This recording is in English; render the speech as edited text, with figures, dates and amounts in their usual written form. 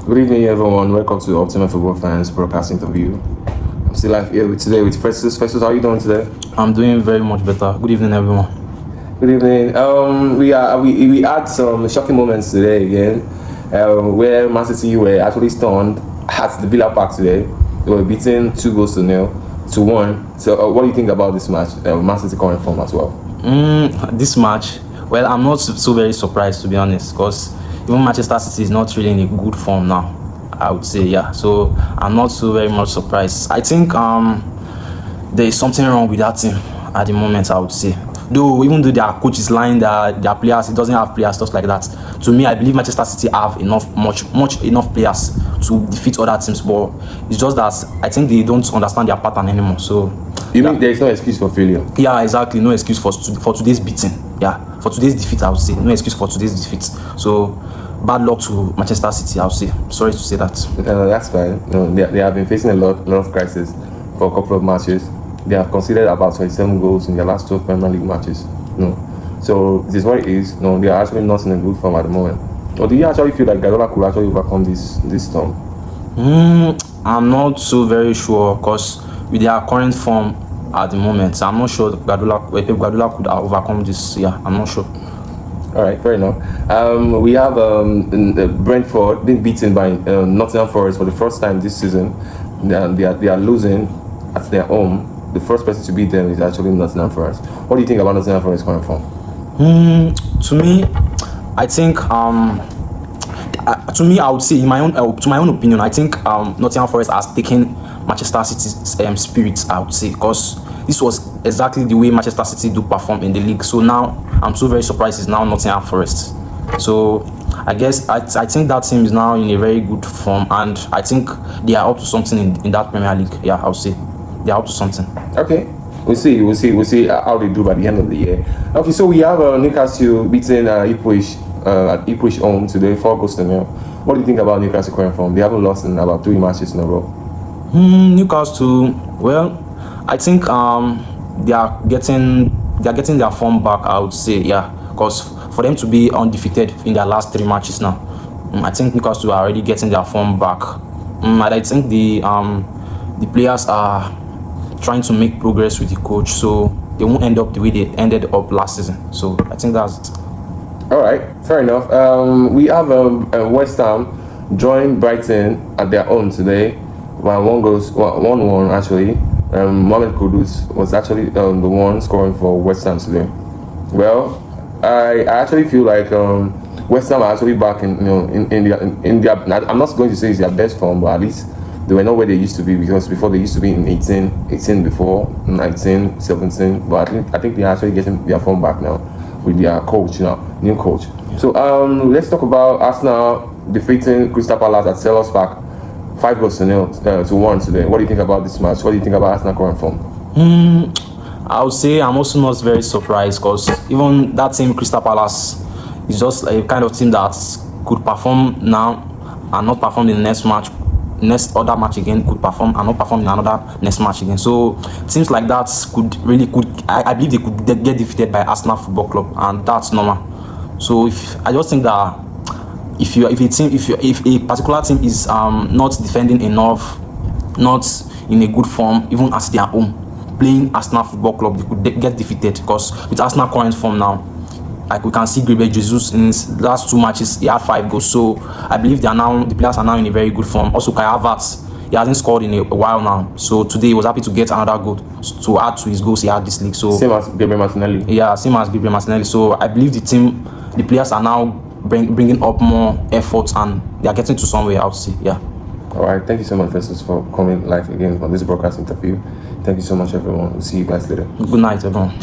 Good evening, everyone. Welcome to Optimum Football Fans Broadcast Interview. I'm still live here today with Festus. Festus, how are you doing today? I'm doing very much better. Good evening, everyone. Good evening. We had some shocking moments today again, where Man City were actually stunned at the Villa Park today. They were beaten 2-0 to 1. So, what do you think about this match? Man City current form as well. This match, well, I'm not so very surprised, to be honest, because even Manchester City is not really in a good form now, I would say, yeah. So I'm not so very much surprised. I think there is something wrong with that team at the moment, I would say. Though, even though their coach is lying that their players, it doesn't have players, stuff like that. To me, I believe Manchester City have enough players to defeat other teams, but it's just that I think they don't understand their pattern anymore. So you mean there is no excuse for failure? Yeah, exactly. No excuse for today's beating. Yeah, for today's defeat, I would say. No excuse for today's defeat. So bad luck to Manchester City, I would say. Sorry to say that. That's fine. They have been facing a lot of crisis for a couple of matches. They have conceded about 27 goals in their last 12 Premier League matches. So this is what it is. They are actually not in a good form at the moment. Or do you actually feel like Guardiola could actually overcome this storm? I'm not so very sure, because with their current form at the moment, I'm not sure Guardiola could overcome this. Yeah, I'm not sure. All right, fair enough. We have Brentford being beaten by Nottingham Forest for the first time this season. They are losing at their home. The first person to beat them is actually Nottingham Forest. What do you think about Nottingham Forest coming from? To me, I think I would say to my own opinion, I think Nottingham Forest has taken Manchester City's spirit, I would say, because this was exactly the way Manchester City do perform in the league. So now I'm so very surprised it's now Nottingham Forest. So I guess I think that team is now in a very good form, and I think they are up to something in that Premier League. Yeah, I would say they are up to something. Okay, we'll see how they do by the end of the year. Okay, so we have Newcastle beating Ipswich at Ipswich home today, 4-0. What do you think about Newcastle current form? They haven't lost in about 3 matches in a row. Newcastle, well, I think they are getting their form back, I would say, yeah, because for them to be undefeated in their last 3 matches now, I think Newcastle are already getting their form back. And I think the players are trying to make progress with the coach, so they won't end up the way they ended up last season. So I think that's it. All right, fair enough. We have West Ham join Brighton at their own today. 1-1 actually. Mohamed Kudus was actually the one scoring for West Ham today. Well, I actually feel like West Ham are actually back in their. I'm not going to say it's their best form, but at least they were not where they used to be, because before they used to be in 18 before, 19, 17. But I think they're actually getting their form back now with their coach now, new coach. So let's talk about Arsenal defeating Crystal Palace at Selhurst Park 5-0 to 1 today. What do you think about this match? What do you think about Arsenal current form? I would say I'm also not very surprised, because even that team, Crystal Palace, is just a kind of team that could perform now and not perform in the next other match again, could perform and not perform in another next match again. So teams like that I believe they could get defeated by Arsenal Football Club, and that's normal. So I just think that if a particular team is not defending enough, not in a good form, even at their home, playing Arsenal Football Club, they could get defeated, because with Arsenal current form now, like we can see Gabriel Jesus in his last 2 matches, he had 5 goals. So I believe the players are now in a very good form. Also, Kai Havertz, he hasn't scored in a while now. So today he was happy to get another goal to add to his goals he had this league. So same as Gabriel Martinelli. Yeah, same as Gabriel Martinelli. So I believe the players are now bringing up more effort, and they are getting to somewhere, I would say. Yeah. All right. Thank you so much, Festus, for coming live again on this broadcast interview. Thank you so much, everyone. We'll see you guys later. Good night, everyone.